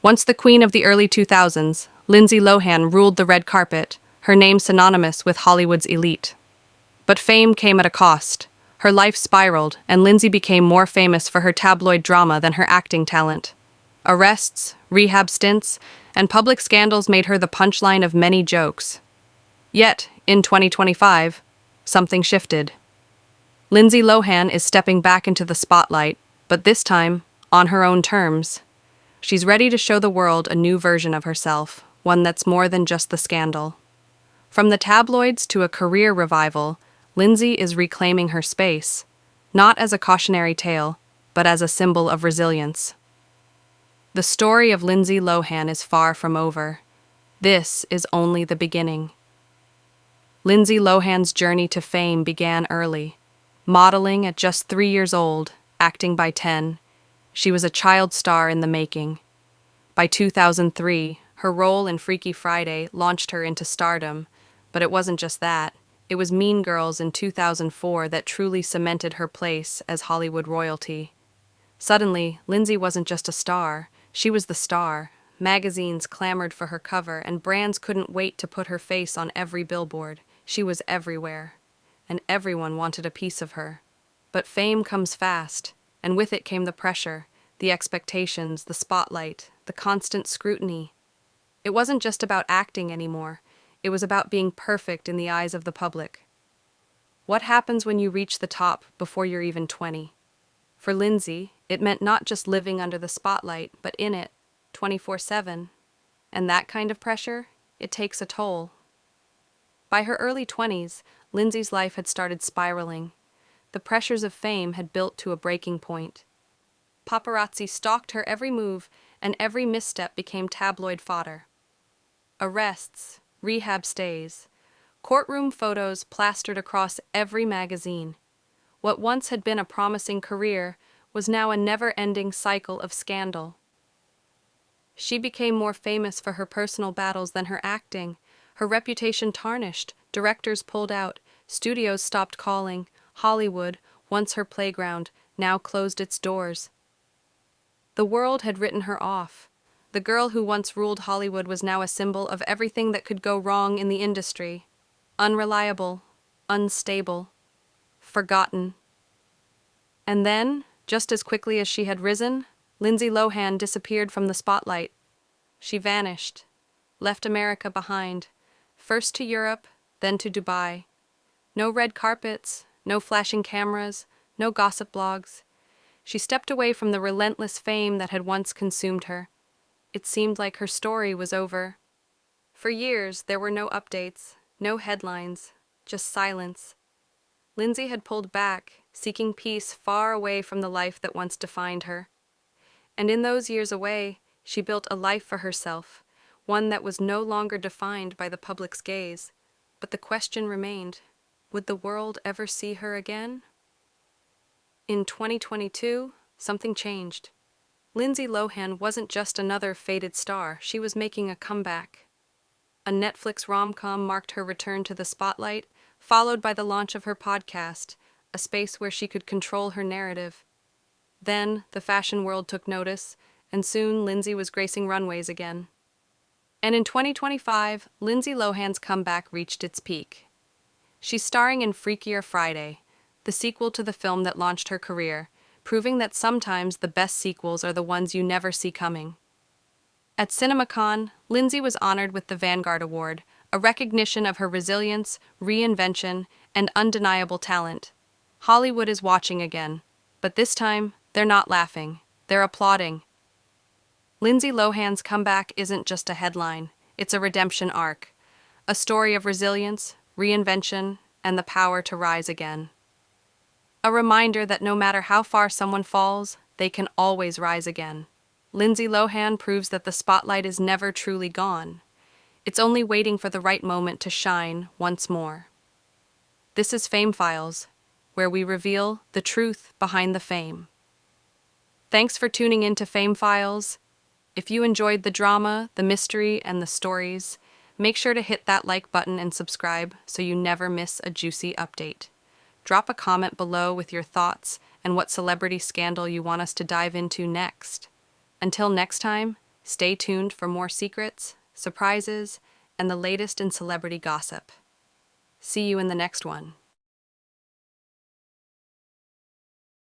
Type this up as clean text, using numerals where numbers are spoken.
Once the queen of the early 2000s, Lindsay Lohan ruled the red carpet, her name synonymous with Hollywood's elite. But fame came at a cost. Her life spiraled, and Lindsay became more famous for her tabloid drama than her acting talent. Arrests, rehab stints, and public scandals made her the punchline of many jokes. Yet, in 2025, something shifted. Lindsay Lohan is stepping back into the spotlight, but this time, on her own terms. She's ready to show the world a new version of herself, one that's more than just the scandal. From the tabloids to a career revival, Lindsay is reclaiming her space, not as a cautionary tale, but as a symbol of resilience. The story of Lindsay Lohan is far from over. This is only the beginning. Lindsay Lohan's journey to fame began early. Modeling at just 3 years old, acting by 10, she was a child star in the making. By 2003, her role in Freaky Friday launched her into stardom, but it wasn't just that. It was Mean Girls in 2004 that truly cemented her place as Hollywood royalty. Suddenly, Lindsay wasn't just a star, she was the star. Magazines clamored for her cover, and brands couldn't wait to put her face on every billboard. She was everywhere, and everyone wanted a piece of her. But fame comes fast, and with it came the pressure, the expectations, the spotlight, the constant scrutiny. It wasn't just about acting anymore. It was about being perfect in the eyes of the public. What happens when you reach the top before you're even 20? For Lindsay, it meant not just living under the spotlight, but in it, 24/7. And that kind of pressure, it takes a toll. By her early 20s, Lindsay's life had started spiraling. The pressures of fame had built to a breaking point. Paparazzi stalked her every move, and every misstep became tabloid fodder. Arrests, rehab stays, courtroom photos plastered across every magazine. What once had been a promising career was now a never-ending cycle of scandal. She became more famous for her personal battles than her acting. Her reputation tarnished, directors pulled out, studios stopped calling. Hollywood, once her playground, now closed its doors. The world had written her off. The girl who once ruled Hollywood was now a symbol of everything that could go wrong in the industry. Unreliable, unstable, forgotten. And then, just as quickly as she had risen, Lindsay Lohan disappeared from the spotlight. She vanished, left America behind, first to Europe, then to Dubai. No red carpets, no flashing cameras, no gossip blogs. She stepped away from the relentless fame that had once consumed her. It seemed like her story was over. For years, there were no updates, no headlines, just silence. Lindsay had pulled back, seeking peace far away from the life that once defined her. And in those years away, she built a life for herself, one that was no longer defined by the public's gaze. But the question remained, would the world ever see her again? In 2022, something changed. Lindsay Lohan wasn't just another faded star, she was making a comeback. A Netflix rom-com marked her return to the spotlight, followed by the launch of her podcast, a space where she could control her narrative. Then, the fashion world took notice, and soon Lindsay was gracing runways again. And in 2025, Lindsay Lohan's comeback reached its peak. She's starring in Freakier Friday, the sequel to the film that launched her career, proving that sometimes the best sequels are the ones you never see coming. At CinemaCon, Lindsay was honored with the Vanguard Award, a recognition of her resilience, reinvention, and undeniable talent. Hollywood is watching again, but this time, they're not laughing, they're applauding. Lindsay Lohan's comeback isn't just a headline, it's a redemption arc, a story of resilience, reinvention, and the power to rise again. A reminder that no matter how far someone falls, they can always rise again. Lindsay Lohan proves that the spotlight is never truly gone. It's only waiting for the right moment to shine once more. This is FameFiles, where we reveal the truth behind the fame. Thanks for tuning in to FameFiles. If you enjoyed the drama, the mystery, and the stories, make sure to hit that like button and subscribe so you never miss a juicy update. Drop a comment below with your thoughts and what celebrity scandal you want us to dive into next. Until next time, Stay tuned for more secrets, surprises, and the latest in celebrity gossip. See you in the next one.